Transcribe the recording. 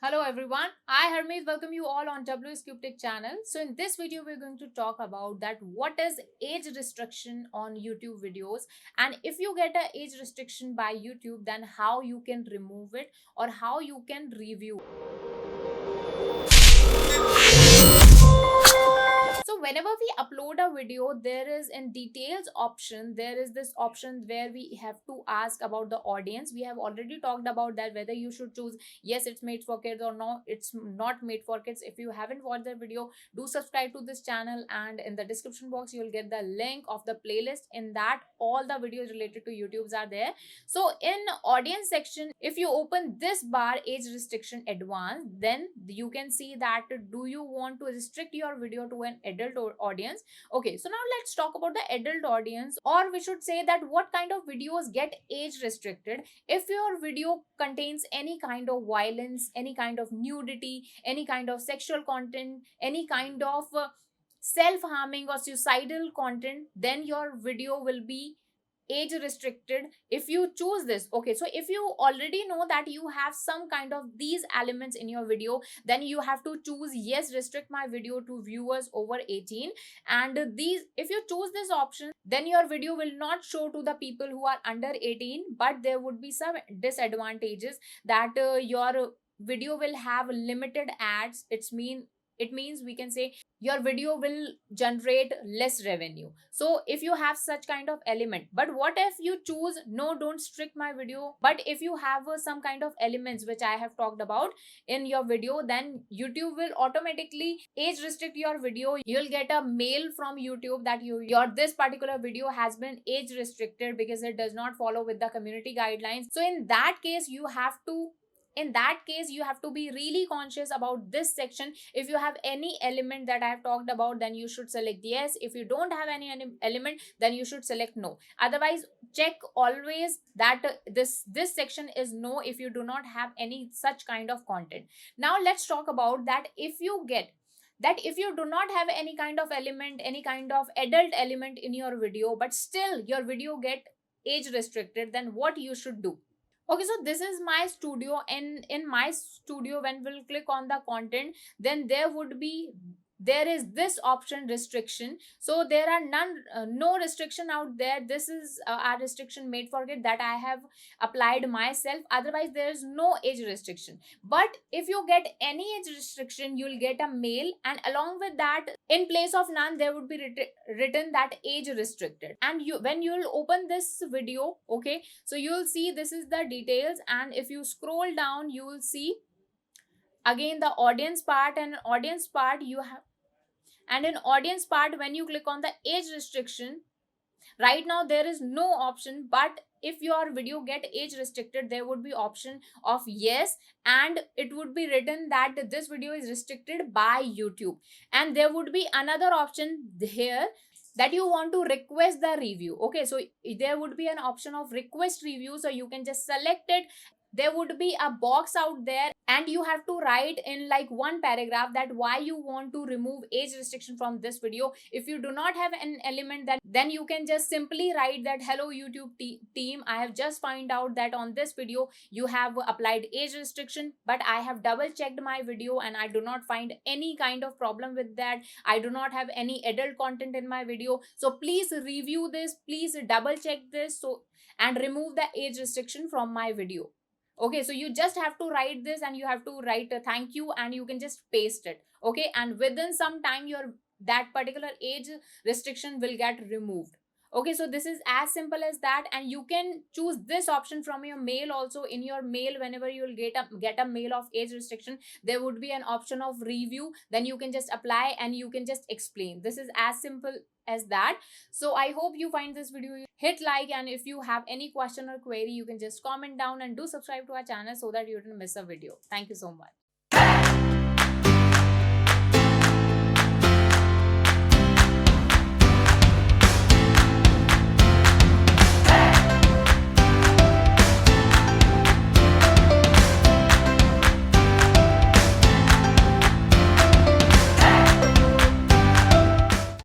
Hello everyone, I Hermes welcome you all on WsCube Tech channel. So in this video we're going to talk about that what is age restriction on YouTube videos, and if you get a age restriction by YouTube, then how you can remove it or how you can review. So whenever we upload a video, there is in details option, there is this option where we have to ask about the audience. We have already talked about that, whether you should choose yes it's made for kids or no it's not made for kids. If you haven't watched the video, do subscribe to this channel, and in the description box you'll get the link of the playlist. In that all the videos related to YouTube's are there. So in audience section, if you open this bar age restriction advanced, then you can see that do you want to restrict your video to an adult audience. Okay, so now let's talk about the adult audience, or we should say that what kind of videos get age restricted. If your video contains any kind of violence, any kind of nudity, any kind of sexual content, any kind of self-harming or suicidal content, then your video will be age restricted if you choose this. Okay, so if you already know that you have some kind of these elements in your video, then you have to choose yes restrict my video to viewers over 18. And these, if you choose this option, then your video will not show to the people who are under 18, but there would be some disadvantages that your video will have limited ads. It means we can say your video will generate less revenue. So if you have such kind of element, but what if you choose no, don't strict my video, but if you have some kind of elements which I have talked about in your video, then YouTube will automatically age restrict your video. You'll get a mail from YouTube that your this particular video has been age restricted because it does not follow with the community guidelines. So in that case you have to be really conscious about this section. If you have any element that I have talked about, then you should select yes. If you don't have any element, then you should select no. Otherwise, check always that this section is no if you do not have any such kind of content. Now let's talk about that if you do not have any kind of element, any kind of adult element in your video, but still your video get age restricted, then what you should do. Okay, so this is my studio, and in my studio when we'll click on the content, then there is this option restriction. So there are no restriction out there. This is a restriction made for it that I have applied myself. Otherwise there is no age restriction. But if you get any age restriction, you'll get a mail, and along with that, in place of none, there would be written that age restricted. And when you'll open this video, okay, so you'll see this is the details, and if you scroll down, you will see again the audience part, and audience part you have. And in audience part, when you click on the age restriction, right now there is no option, but if your video get age restricted, there would be option of yes, and it would be written that this video is restricted by YouTube. And there would be another option here that you want to request the review. Okay, so there would be an option of request review, so you can just select it. There would be a box out there, and you have to write in like one paragraph that why you want to remove age restriction from this video. If you do not have an element, then you can just simply write that hello YouTube team, I have just find out that on this video you have applied age restriction, but I have double checked my video and I do not find any kind of problem with that. I do not have any adult content in my video, so please review this, please double check this, so and remove the age restriction from my video. Okay, so you just have to write this, and you have to write a thank you, and you can just paste it. Okay, and within some time your that particular age restriction will get removed. Okay, so this is as simple as that, and you can choose this option from your mail also. In your mail, whenever you will get a mail of age restriction, there would be an option of review. Then you can just apply and you can just explain. This is as simple as that. So I hope you find this video, hit like, and if you have any question or query, you can just comment down, and do subscribe to our channel so that you don't miss a video. Thank you so much.